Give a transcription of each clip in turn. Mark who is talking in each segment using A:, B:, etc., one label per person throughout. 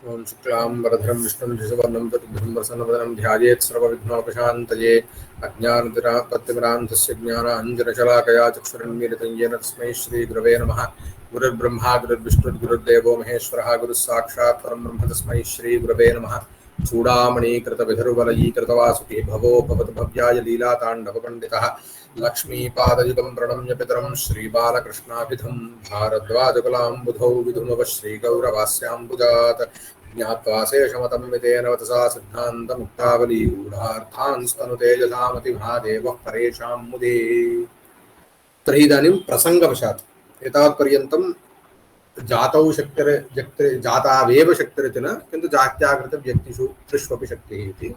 A: ओम शुक्लांबरधरं विष्णुं शशिवर्णं चतुर्भुजं प्रसन्नवदनं ध्यायेत् सर्वविघ्नोपशान्तये अज्ञानतिमिरान्धस्य ज्ञानाञ्जनशलाकया चक्षुरुन्मीलितं येन तस्मै श्रीगुरवे नमः। गुरुर्ब्रह्मा गुरुर्विष्णुर्गुरुर्देवो महेश्वरः गुरुः साक्षात् परं ब्रह्म तस्मै श्रीगुरवे नमः। चूडामणिकृतविधुर्वलयीकृतवासुकी भवो भवतु भव्याय लीलाताण्डवपण्डितः लक्ष्मीपादयुगं प्रणम्य पितरं श्रीबालकृष्णाभिधं भारद्वाजकुलाम्बुधौ विधुमव श्रीगौरवास्याम्बुजात् ज्ञात्वा शेषमतं वितेन वतसा सिद्धान्तमुक्तावलीगूढार्थान् स्तनुतेजसामतिभादेवः परेषां मुदे। तर्हि इदानीं प्रसङ्गवशात् एतावत्पर्यन्तं जातौ जातावेव शक्तिरिति न किन्तु जात्याकृतव्यक्तिषु त्रिष्वपि शक्तिः इति।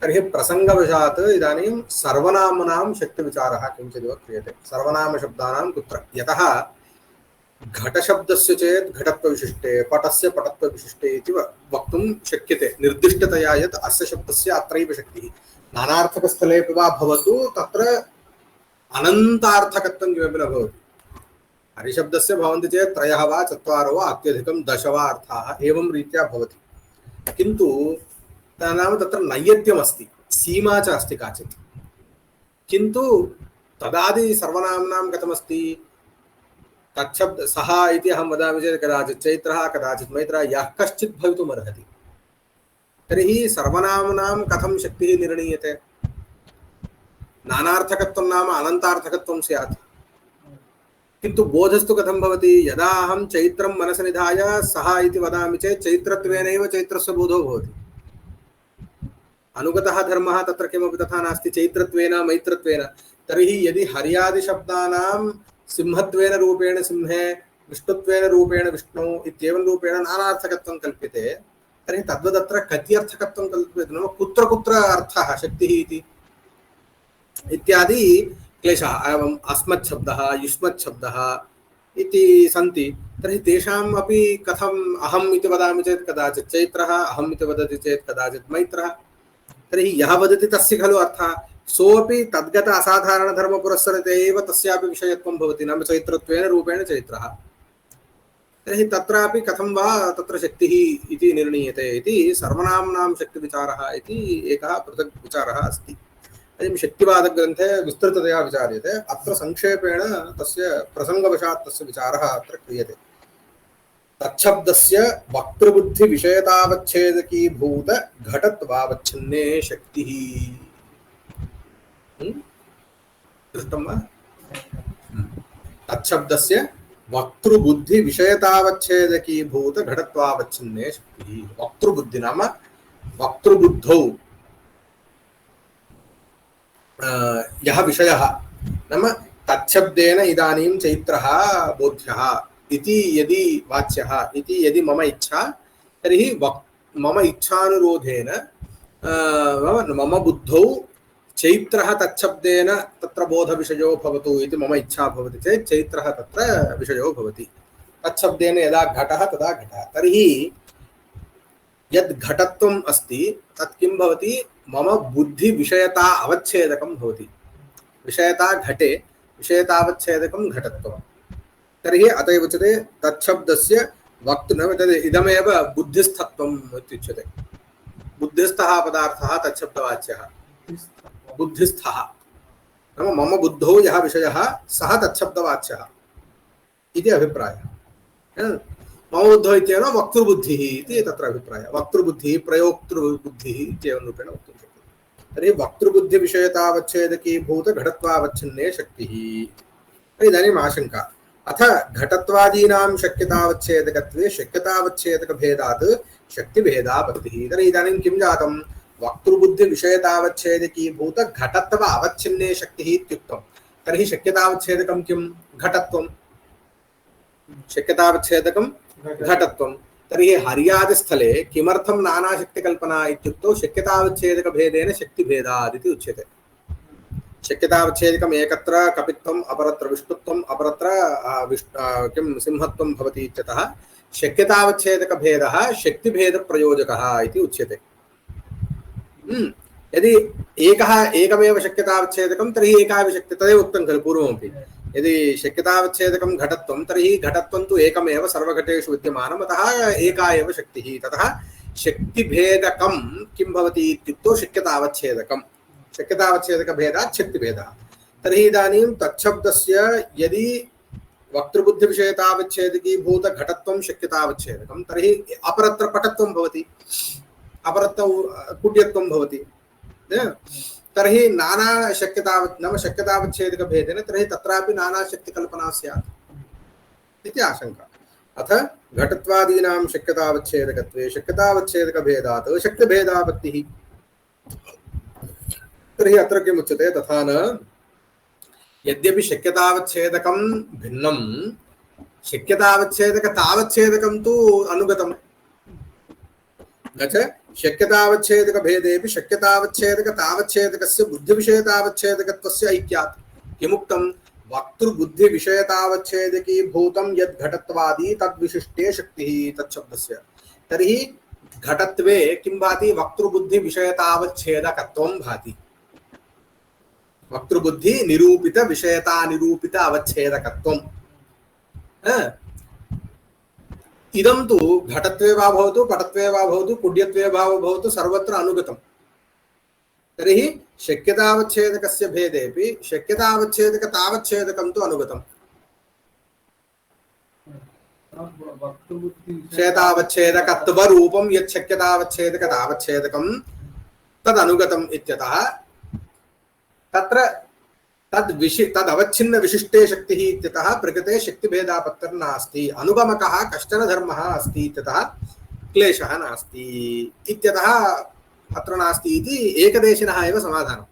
A: तर्हि प्रसङ्गवशात् इदानीं सर्वनाम्नां शक्तिविचारः किञ्चिदिव क्रियते। सर्वनामशब्दानां कुत्र यतः घटशब्दस्य चेत् घटत्वविशिष्टे पटस्य पटत्वविशिष्टे इति वक्तुं शक्यते निर्दिष्टतया यत् अस्य शब्दस्य अत्रैव शक्तिः नानार्थकस्थलेपि वा भवतु तत्र अनन्तार्थकत्वं किमपि न भवति। हरिशब्दस्य भवन्ति चेत् त्रयः वा चत्वारो वा अत्यधिकं दश वा अर्थाः एवं रीत्या भवति। किन्तु नाम तत्र नैयत्यमस्ति सीमा च अस्ति काचित्। किन्तु तदादि सर्वनाम्नां कथमस्ति तच्छब्द सः इति अहं वदामि चेत् कदाचित् चैत्रः कदाचित् मैत्रः यः कश्चित् भवितुमर्हति। तर्हि सर्वनाम्नां कथं शक्तिः निर्णीयते? नानार्थकत्वं नाम अनन्तार्थकत्वं स्यात्। किन्तु बोधस्तु कथं भवति? यदा अहं चैत्रं मनसि निधाय सः इति वदामि चेत् चैत्रत्वेनैव चैत्रस्य बोधो भवति। अनुगतः धर्मः तत्र किमपि तथा नास्ति चैत्रत्वेन मैत्रत्वेन। तर्हि यदि हर्यादिशब्दानां सिंहत्वेन रूपेण सिंहे विष्णुत्वेन रूपेण विष्णु इत्येवं रूपेण नानार्थकत्वं कल्प्यते तर्हि तद्वदत्र कत्यर्थकत्वं कल्प्यते नाम कुत्र कुत्र अर्थः शक्तिः इति इत्यादि क्लेशः। एवम् अस्मच्छब्दः युष्मच्छब्दः इति सन्ति। तर्हि तेषाम् अपि कथम् अहम् इति वदामि चेत् कदाचित् चैत्रः अहम् इति वदति चेत् कदाचित् मैत्रः। तर्हि यः वदति तस्य खलु अर्थः सोऽपि तद्गत असाधारणधर्मपुरस्सरते एव तस्यापि विषयत्वं भवति नाम चैत्रत्वेन रूपेण चैत्रः। तर्हि तत्रापि कथं वा तत्र शक्तिः इति निर्णीयते इति सर्वनाम्नां शक्तिविचारः इति एकः पृथक् विचारः अस्ति। शक्तिवादग्रन्थे विस्तृततया विचार्यते। अत्र संक्षेपेण तस्य प्रसङ्गवशात् तस्य विचारः अत्र क्रियते। तच्छब्दस्य वक्तृबुद्धिविषयतावच्छेदकीभूत घटत्वावच्छिन्ने शक्तिः। दृष्टं वा? तच्छब्दस्य वक्तृबुद्धिविषयतावच्छेदकीभूत घटत्वावच्छिन्ने शक्तिः। वक्तृबुद्धि नाम वक्तृबुद्धौ यः विषयः नाम तच्छब्देन इदानीं चैत्रः बोध्यः इति यदि वाच्यः इति यदि मम इच्छा तर्हि मम इच्छानुरोधेन मम बुद्धौ चैत्रः तच्छब्देन तत्र बोधविषयो भवतु इति मम इच्छा भवति चेत् चैत्रः तत्र विषयो भवति। तच्छब्देन यदा घटः तदा घटः। तर्हि यद् घटत्वम् अस्ति तत् किं भवति? मम बुद्धिविषयता अवच्छेदकं भवति। विषयता घटे विषयतावच्छेदकं घटत्वं। तर्हि अत एव उच्यते तच्छब्दस्य वक्तुः इदमेव बुद्धिस्थत्वम् इत्युच्यते। बुद्धिस्थः पदार्थः तच्छब्दवाच्यः। बुद्धिस्थः नाम मम बुद्धौ यः विषयः सः तच्छब्दवाच्यः इति अभिप्रायः। मम बुद्धौ इत्येव वक्तृबुद्धिः इति तत्र अभिप्रायः। वक्तृबुद्धिः प्रयोक्तृबुद्धिः इत्येवं रूपेण वक्तुं शक्यते। तर्हि वक्तृबुद्धिविषयतावच्छेदकीभूत घटत्वावच्छिन्ने शक्तिः। इदानीम् आशङ्का अथ घटत्वादीनां शक्यतावच्छेदकत्वे शक्यतावच्छेदकभेदात् शक्तिभेदापत्तिः। तर्हि इदानीं किं जातं? वक्तृबुद्धिविषयतावच्छेदकीभूत घटत्व अवच्छिन्ने शक्तिः इत्युक्तं। तर्हि शक्यतावच्छेदकं किं? घटत्वं। शक्यतावच्छेदकं घटत्वं। तर्हि हर्यादिस्थले किमर्थं नानाशक्तिकल्पना इत्युक्तौ शक्यतावच्छेदकभेदेन शक्तिभेदात् इति उच्यते। शक्यतावच्छेदकम् एकत्र कपित्वम् अपरत्र विष्णुत्वम् अपरत्र किं सिंहत्वं भवति इत्यतः शक्यतावच्छेदकभेदः शक्तिभेदप्रयोजकः इति उच्यते। यदि एकमेव शक्यतावच्छेदकं तर्हि एका शक्ति तदेव उक्तं खलु पूर्वमपि। यदि शक्यतावच्छेदकं घटत्वं तर्हि घटत्वं तु एकमेव सर्वघटेषु विद्यमानम्, अतः एका एव शक्तिः। ततः शक्तिभेदकं किं भवति इत्युक्तौ शक्यतावच्छेदकं, शक्यतावच्छेदकभेदात् शक्तिभेदः। तर्हि इदानीं तच्छब्दस्य यदि वक्तृबुद्धिविषयतावच्छेदकी भूत घटत्वं शक्यतावच्छेदकं तर्हि अपरत्र पटत्वं भवति, अपरत्र कुड्यत्वं भवति। तर्हि नाना शक्यता नाम शक्यतावच्छेदकभेदेन तर्हि तत्रापि नाना शक्तिकल्पना स्यात् इति आशंका। अथ घटत्वादीनां शक्यतावच्छेदकत्वे शक्यतावच्छेदकभेदात् शक्तिभेदापत्तिः। तर्हि अत्र किम् उच्यते, तथा न यद्यपि शक्यतावच्छेदकं भिन्नं, शक्यतावच्छेदकतावच्छेदकं तु अनुगतं। न च शक्यतावच्छेदकभेदेपि शक्यतावच्छेदकतावच्छेदकस्य बुद्धिविषयतावच्छेदकत्वस्य ऐक्यात्। किमुक्तं, वक्तृबुद्धिविषयतावच्छेदकी भूतं यद् घटत्वादी तद्विशिष्टे शक्तिः तच्छब्दस्य। तर्हि घटत्वे किं भाति, वक्तृबुद्धिविषयतावच्छेदकत्वं भाति, वक्तृबुद्धि निरूपित विषयता निरूपित अवच्छेदकत्वं। इदं तु घटत्वे वा भवतु पटत्वे वा भवतु कुड्यत्वे वा भवतु सर्वत्र अनुगतं। तर्हि शक्यतावच्छेदकस्य भेदेपि शक्यतावच्छेदकतावच्छेदकं तु अनुगतम्। विषयतावच्छेदकत्वरूपं यत् शक्यतावच्छेदकतावच्छेदकं तदनुगतम् इत्यतः तत्र तदवच्छिन्न विशिष्टे शक्तिः इत्यतः प्रकृते शक्तिभेदापत्तिर् नास्ति, अनुगमकः कश्चन धर्मः अस्ति इत्यतः क्लेशः नास्ति इत्यतः अत्र नास्ति इति एकदेशिनः एव समाधानं।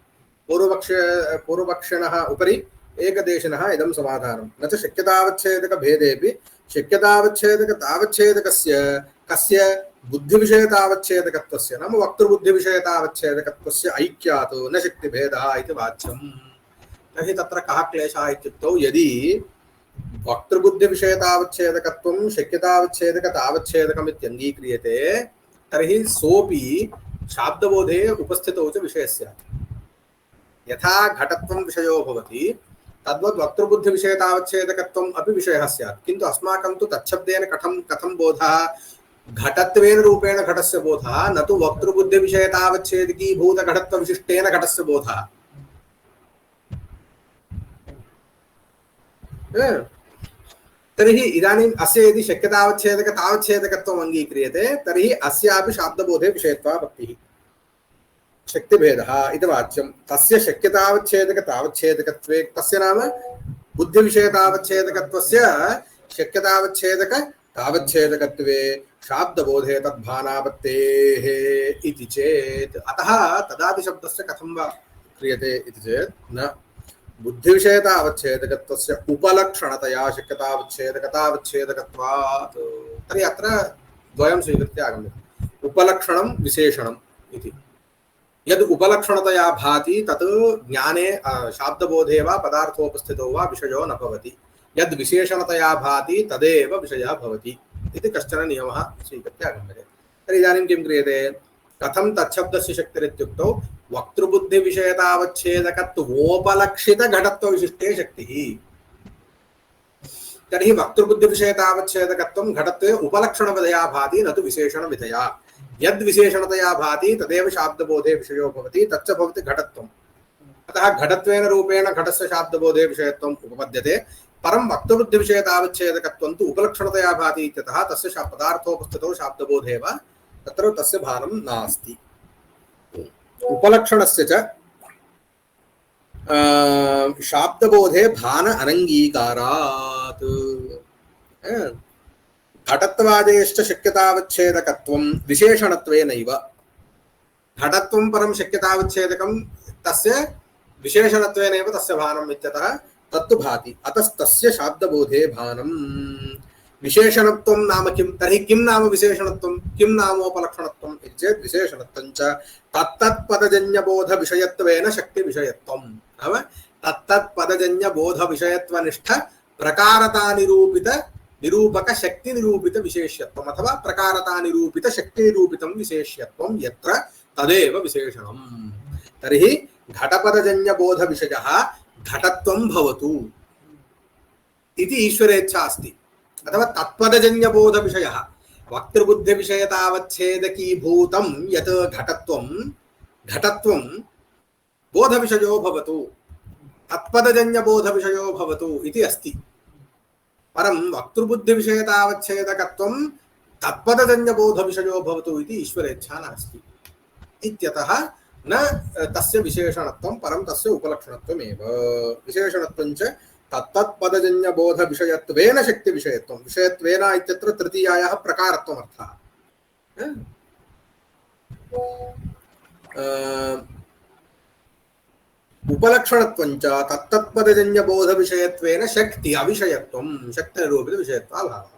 A: पूर्वपक्षिणः उपरि एकदेशिनः इदं समाधानं। न च शक्यतावच्छेदकभेदेपि शक्यतावच्छेदकतावच्छेदकस्य कस्य बुद्धिविषयतावच्छेदकत्वस्य नाम वक्तृबुद्धिविषयतावच्छेदकत्वस्य ऐक्यात् न शक्तिभेदः इति वाच्यम्। तर्हि तत्र कः क्लेशः इत्युक्तौ, यदि वक्तृबुद्धिविषयतावच्छेदकत्वं शक्यतावच्छेदकतावच्छेदकम् इत्यङ्गीक्रियते तर्हि सोऽपि शाब्दबोधे उपस्थितौ च विषयः स्यात्। यथा घटत्वं विषयो भवति तद्वत् वक्तृबुद्धिविषयतावच्छेदकत्वम् अपि विषयः स्यात्। किन्तु अस्माकं तु तच्छब्देन कथं बोधः, घटत्वेन रूपेण घटस्य बोधः, न तु वक्तृबुद्धिविषयतावच्छेदकी भूतघटत्वविशिष्टेन घटस्य बोधः। तर्हि इदानीम् अस्य यदि शक्यतावच्छेदकतावच्छेदकत्वम् अङ्गीक्रियते तर्हि अस्यापि शाब्दबोधे विषयत्वापत्तिः शक्तिभेदः इति वाच्यं। तस्य शक्यतावच्छेदकतावच्छेदकत्वे तस्य नाम बुद्धिविषयतावच्छेदकत्वस्य शक्यतावच्छेदकतावच्छेदकत्वे शाब्दबोधे तद्भानापत्तेः इति चेत् अतः तदादिशब्दस्य कथं वा क्रियते इति चेत् न बुद्धिविषयतावच्छेदकत्वस्य उपलक्षणतया शक्यतावच्छेदकतावच्छेदकत्वात्। तर्हि अत्र द्वयं स्वीकृत्य आगम्यते, उपलक्षणं विशेषणम् इति। यद् उपलक्षणतया भाति तत् ज्ञाने शाब्दबोधे वा पदार्थोपस्थितौ वा विषयो न भवति, यद् विशेषणतया भाति तदेव विषयः भवति इति कश्चन नियमः स्वीकृत्य आगम्यते। तर्हि इदानीं किं क्रियते, कथं तच्छब्दस्य शक्तिरित्युक्तौ वक्तृबुद्धिविषयतावच्छेदकत्वोपलक्षितघटत्वविशिष्टे शक्तिः। तर्हि वक्तृबुद्धिविषयतावच्छेदकत्वं घटत्वे उपलक्षणविधया भाति न तु विशेषणविधया। यद् विशेषणतया भाति तदेव शाब्दबोधे विषयो भवति, तच्च भवति घटत्वम्। अतः घटत्वेन रूपेण घटस्य शाब्दबोधे विषयत्वम् उपपद्यते। परं वक्तृबुद्धिविषयतावच्छेदकत्वं तु उपलक्षणतया भाति इत्यतः तस्य पदार्थोपस्थितौ शाब्दबोधे वा तत्र तस्य भानं नास्ति। उपलक्षणस्य च शाब्दबोधे भान अनङ्गीकारात्। घटत्वादेश्च शक्यतावच्छेदकत्वं विशेषणत्वेनैव। घटत्वं परं शक्यतावच्छेदकं तस्य विशेषणत्वेनैव तस्य भानम् इत्यतः तत्तु भाति, अतस्तस्य शाब्दबोधे भानम्। विशेषणत्वं नाम किं, तर्हि किं नाम विशेषणत्वं, किं नामोपलक्षणत्वम् इति चेत् विशेषणत्वं च तत्तत्पदजन्यबोधविषयत्वेन शक्तिविषयत्वं। नाम तत्तत्पदजन्यबोधविषयत्वनिष्ठ प्रकारतानिरूपित निरूपकशक्तिनिरूपित विशेष्यत्वम् अथवा प्रकारतानिरूपित शक्तिनिरूपितं विशेष्यत्वं यत्र तदेव विशेषणम्। तर्हि घटपदजन्यबोधविषयः घटत्वं भवतु, इति ईश्वरेच्छा अस्ति अथवा तत्पदजन्यबोधविषयः वक्तृबुद्धिविषयतावच्छेदकीभूतं यत् घटत्वं बोधविषयो भवतु तत्पदजन्यबोधविषयो भवतु इति अस्ति परं वक्तृबुद्धिविषयतावच्छेदकत्वं तत्पदजन्यबोधविषयो भवतु इति ईश्वरेच्छा नास्ति इत्यतः न तस्य विशेषणत्वं परं तस्य उपलक्षणत्वमेव विशेषणत्वं च तत्तत्पदजन्यबोधविषयत्वेन शक्तिविषयत्वं विषयत्वेन इत्यत्र तृतीयायाः प्रकारत्वमर्थः उपलक्षणत्वं च तत्तत्पदजन्यबोधविषयत्वेन शक्ति अविषयत्वं शक्तिनिरूपितविषयत्वाभावः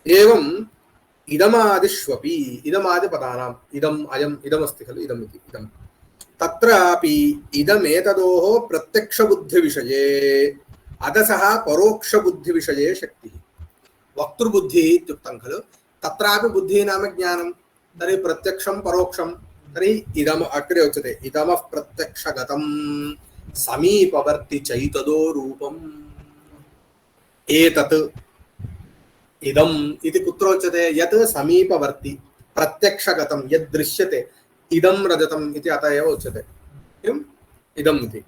A: एवं इदमादिष्वपि इदमादिपदानाम् इदम् अयम् इदमस्ति खलु इदम् इति इदम् तत्रापि इदमेतदोः प्रत्यक्षबुद्धिविषये अदसः परोक्षबुद्धिविषये शक्तिः वक्तृबुद्धिः इत्युक्तं खलु तत्रापि बुद्धिः नाम ज्ञानं तर्हि प्रत्यक्षं परोक्षं तर्हि इदम् अग्रे उच्यते इदमः प्रत्यक्षगतं समीपवर्ति चैतदो रूपम् एतत् इदम् इति कुत्र उच्यते यत् समीपवर्ति प्रत्यक्षगतं यद् दृश्यते इदं रजतम् इति अत एव उच्यते किम् इदम् इति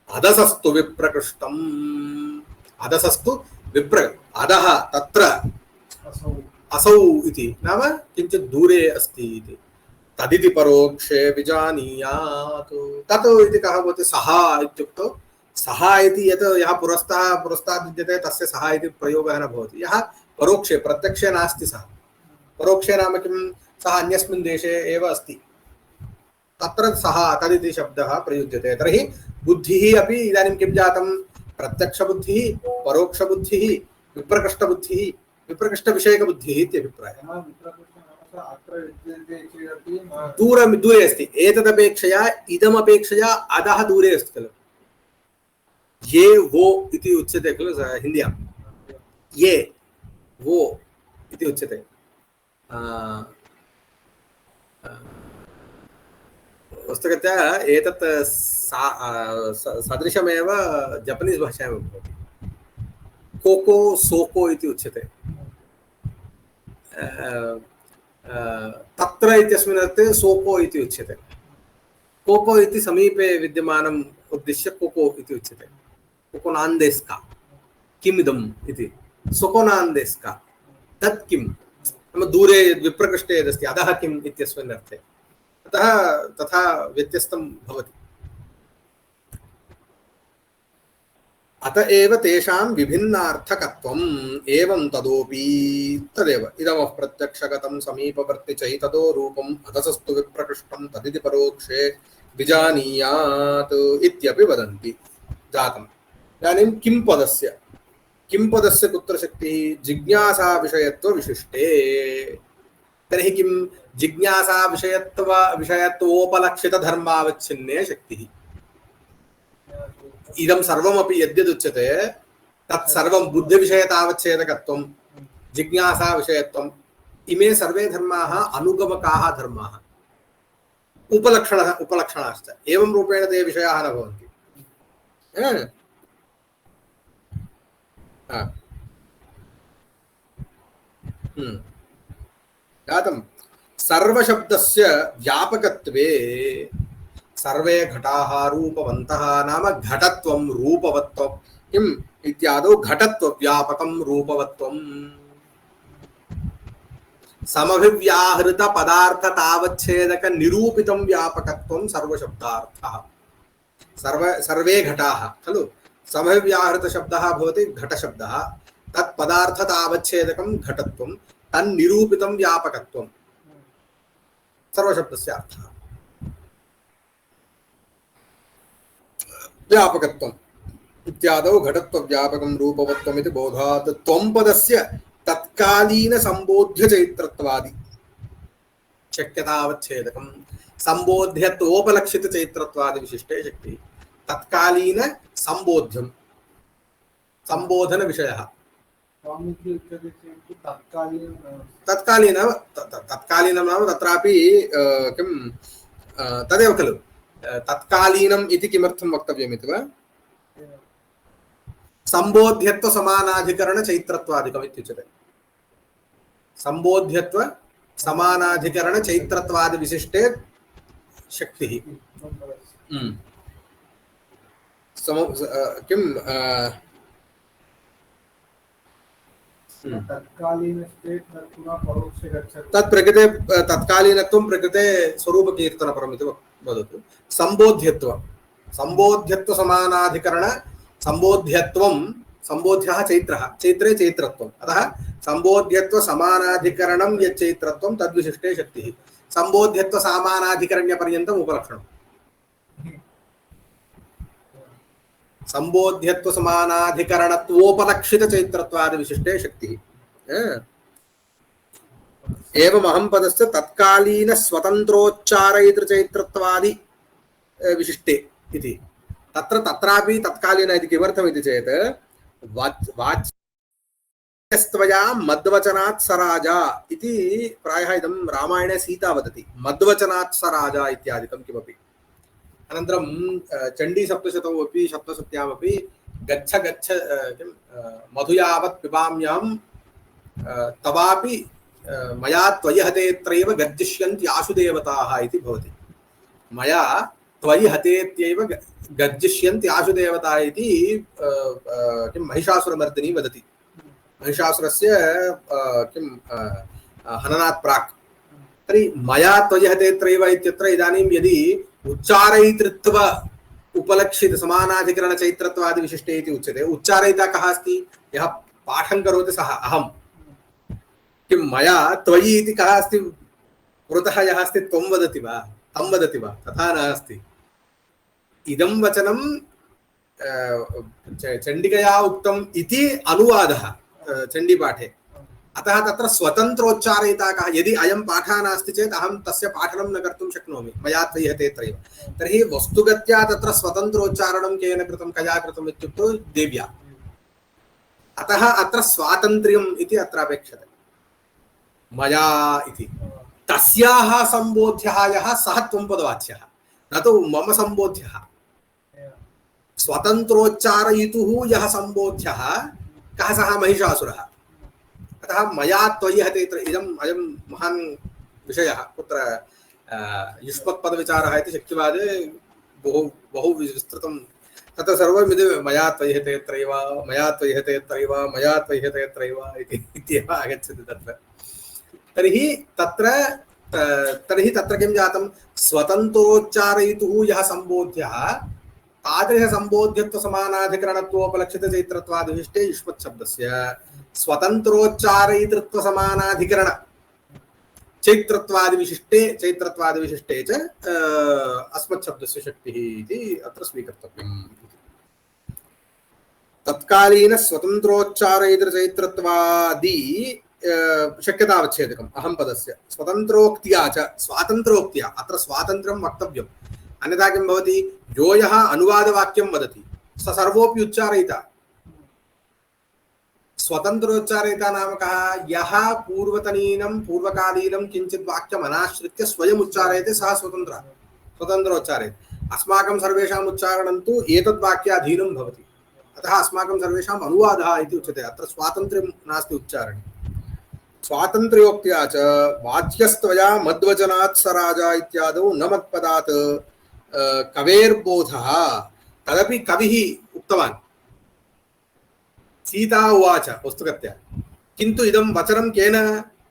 A: अधसस्तु विप्रकृष्टम् अधसस्तु अधः तत्र असौ इति नाम किञ्चित् दूरे अस्ति इति तदिति परोक्षे विजानीयात् तत् इति कः भवति सः इत्युक्तौ सः इति यत् यः पुरस्तात् विद्यते तस्य सः इति प्रयोगः न भवति यः परोक्षे प्रत्यक्षे नास्ति सः परोक्षे नाम किं सः अन्यस्मिन् देशे एव अस्ति तत्र सः तदिति शब्दः प्रयुज्यते तर्हि बुद्धिः अपि इदानीं किं जातं प्रत्यक्षबुद्धिः परोक्षबुद्धिः विप्रकृष्टबुद्धिः विप्रकृष्टविषयकबुद्धिः इत्यभिप्रायः दूरे अस्ति एतदपेक्षया इदमपेक्षया अधः दूरे अस्ति खलु ये वो इति उच्यते खलु हिन्द्यां ये वो इति उच्यते वस्तुतः एतत् सदृशमेव जपनीस् भाषायां भवति कोको सोको इति उच्यते तत्र इत्यस्मिन् अर्थे सोको इति उच्यते कोको इति समीपे विद्यमानम् उद्दिश्य कोको इति उच्यते कोकोनान्देस्का किमिदम् इति सोकोनान्देस्का तत् किं नाम दूरे विप्रकृष्टे यदस्ति अधः किम् इत्यस्मिन् अर्थे अतः तथा व्यत्यस्तं भवति अत एव तेषां विभिन्नार्थकत्वम् एवं तदोपि तदेव इदमः प्रत्यक्षगतं समीपवर्ति चैतदो रूपम् अधसस्तु विप्रकृष्टं तदिति परोक्षे विजानीयात् इत्यपि वदन्ति जातम् इदानीं किं पदस्य कुत्र शक्तिः जिज्ञासा विषयत्वविशिष्टे तर्हि किं जिज्ञासा विषयत्वोपलक्षितधर्मावच्छिन्ने शक्तिः इदं सर्वमपि यद्यदुच्यते तत् सर्वं बुद्धिविषयतावच्छेदकत्वं जिज्ञासा विषयत्वम् इमे सर्वे धर्माः अनुगमकाः धर्माः उपलक्षणाश्च एवं रूपेण ते विषयाः न भवन्ति जातं सर्वशब्दस्य व्यापकत्वे सर्वे घटाः रूपवन्तः नाम घटत्वं रूपवत्वं किम् इत्यादौ घटत्वव्यापकं रूपवत्वं समभिव्याहृतपदार्थतावच्छेदकनिरूपितं व्यापकत्वं सर्वशब्दार्थः सर्वे घटाः खलु समभिव्याहृतशब्दः भवति घटशब्दः तत्पदार्थतावच्छेदकं घटत्वं तन्निरूपितं व्यापकत्वं सर्वशब्दस्य अर्थः व्यापकत्वम् इत्यादौ घटत्वव्यापकं रूपवत्वम् इति बोधात् त्वं पदस्य तत्कालीन संबोध्य चैत्रत्वादि शक्यतावच्छेदकं संबोध्यत्वोपलक्षित चैत्रत्वादि विशिष्टे शक्ति तत्कालीन संबोध्यं संबोधन विषयः तत्कालीनं नाम तत्रापि किं तदेव खलु तत्कालीनम् इति किमर्थं वक्तव्यम् इति वा संबोध्यत्व समानाधिकरण चैत्रत्वादिकम् इत्युच्यते। संबोध्यत्व समानाधिकरण चैत्रत्वादि विशिष्टे शक्तिः किं तत् प्रकृते तत्कालीनत्वं प्रकृते स्वरूपकीर्तनपरम् इति वदतु। संबोध्यत्व संबोध्यत्व समानाधिकरण संबोध्यत्वं संबोध्यः चैत्रः चैत्रे चैत्रत्वम् अतः संबोध्यत्व समानाधिकरणं यत् चैत्रत्वं तद्विशिष्टे शक्तिः संबोध्यत्व समानाधिकरण्यपर्यन्तम् उपलक्षणम् संबोध्यत्व समानाधिकरणत्वोपलक्षित चैत्रत्वादि विशिष्टे शक्तिः एवम् अहं पदस्य तत्कालीन स्वतन्त्रोच्चारयितृ चैत्रत्वादि विशिष्टे इति तत्र तत्रापि तत्कालीन इति किमर्थम् इति चेत् वाच्यस्त्वया मद्वचनात् स राजा इति प्रायः इदं रामायणे सीता वदति मद्वचनात् स राजा इत्यादिकं किमपि अनन्तरं चण्डी सप्तशतौ अपि सप्तशत्यामपि गच्छ गच्छ किं मधुयावत् पिबाम्यहं तवापि मया त्वयि हतेत्रैव गर्जिष्यन्ति आशु देवताः इति भवति मया त्वयि हतेत्यैव गर्जिष्यन्ति आशु देवताः इति किं महिषासुरमर्दिनी वदति महिषासुरस्य किं हननात् प्राक् तर्हि मया त्वयि हतेत्रैव इत्यत्र इदानीं यदि उच्चारयितृत्व उपलक्षित समानाधिकरण चैत्रत्वादि विशिष्टे इति उच्यते उच्चारयिता कः अस्ति यः पाठं करोति सः अहं किं मया त्वयि इति कः अस्ति पुरतः यः अस्ति त्वं वदति वा तं वदति वा तथा नास्ति इदं वचनं चण्डिकया उक्तम् इति अनुवादः चण्डीपाठे अतः तत्र स्वतन्त्रोच्चारयिता कः यदि अयं पाठः नास्ति चेत् अहं तस्य पाठनं न कर्तुं शक्नोमि मया त्वयि हतेत्रैव तर्हि वस्तुगत्या तत्र स्वतन्त्रोच्चारणं केन कृतं कया कृतम् इत्युक्तौ देव्या अतः अत्र स्वातन्त्र्यम् इति अत्र अपेक्षते मया इति तस्याः सम्बोध्यः यः सः त्वम्पदवाच्यः न तु मम सम्बोध्यः स्वतन्त्रोच्चारयितुः यः सम्बोध्यः कः सः महिषासुरः अतः मया त्वयि हतेत्र इदम् अयं महान् विषयः कुत्र युष्मत्पदविचारः इति शक्तिवादे बहु बहु विस्तृतं तत्र सर्वमिति मया त्वयि हतेत्रैव मया त्वयि हतेत्रैव मया त्वयि हतेत्रैव इत्येव आगच्छति तत्र तर्हि तत्र किं जातं स्वतन्त्रोच्चारयितुः यः सम्बोध्यः तादृशसम्बोध्यत्व समानाधिकरणत्वोपलक्षित चैत्रत्वादिविशिष्टे युष्मत्शब्दस्य स्वतन्त्रोच्चारयितृत्व समानाधिकरण चैत्रत्वादिविशिष्टे च अस्मत्शब्दस्य शक्तिः इति अत्र स्वीकर्तव्यम् तत्कालीन स्वतन्त्रोच्चारयितृ चैत्रत्वादि शक्यतावच्छेदकम् अहं पदस्य स्वतन्त्रोक्त्या च स्वातन्त्रोक्त्या अत्र स्वातन्त्र्यं वक्तव्यम् अन्यथा किं भवति यो यः अनुवादवाक्यं वदति स सर्वोऽपि उच्चारयिता स्वतन्त्रोच्चारयिता नाम कः यः पूर्वकालीनं किञ्चित् वाक्यम् अनाश्रित्य स्वयम् उच्चारयते सः स्वतन्त्रोच्चारयति अस्माकं सर्वेषाम् उच्चारणं तु एतद्वाक्याधीनं भवति अतः अस्माकं सर्वेषाम् अनुवादः इति उच्यते अत्र स्वातन्त्र्यं नास्ति उच्चारणे स्वातन्त्र्योक्त्या च वाच्यस्त्वया मद्वचनात् स राजा इत्यादौ न मत्पदात् कवेर्बोधः तदपि कविः उक्तवान् सीता उवाच वस्तुगत्या किन्तु इदं वचनं केन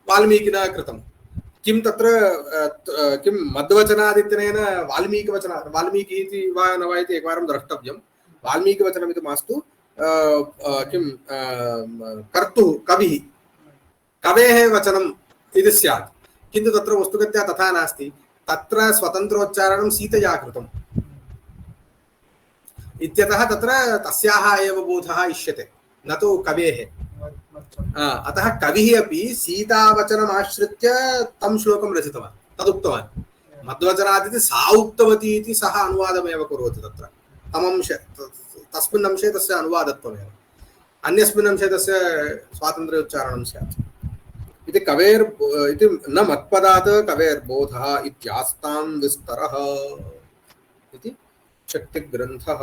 A: वाल्मीकिना कृतं किं तत्र किं मद्वचनादित्यनेन वाल्मीकि इति वा न वा इति एकवारं द्रष्टव्यं वाल्मीकिवचनमिति मास्तु किं कर्तुः कविः कवेः वचनम् इति स्यात् किन्तु तत्र वस्तुगत्या तथा नास्ति तत्र स्वतन्त्रोच्चारणं सीतया कृतम् इत्यतः तत्र तस्याः एव बोधः इष्यते न तु कवेः अतः कविः अपि सीतावचनमाश्रित्य तं श्लोकं रचितवान् तदुक्तवान् मद्वचनादिति सा उक्तवती इति सः अनुवादमेव करोति तत्र तस्मिन् अंशे तस्य अनुवादत्वमेव अन्यस्मिन् अंशे तस्य स्वातन्त्र्योच्चारणं स्यात् इति इति न मत्पदात् कवेर्बोधः इत्यास्तां विस्तरः इति शक्तिग्रन्थः।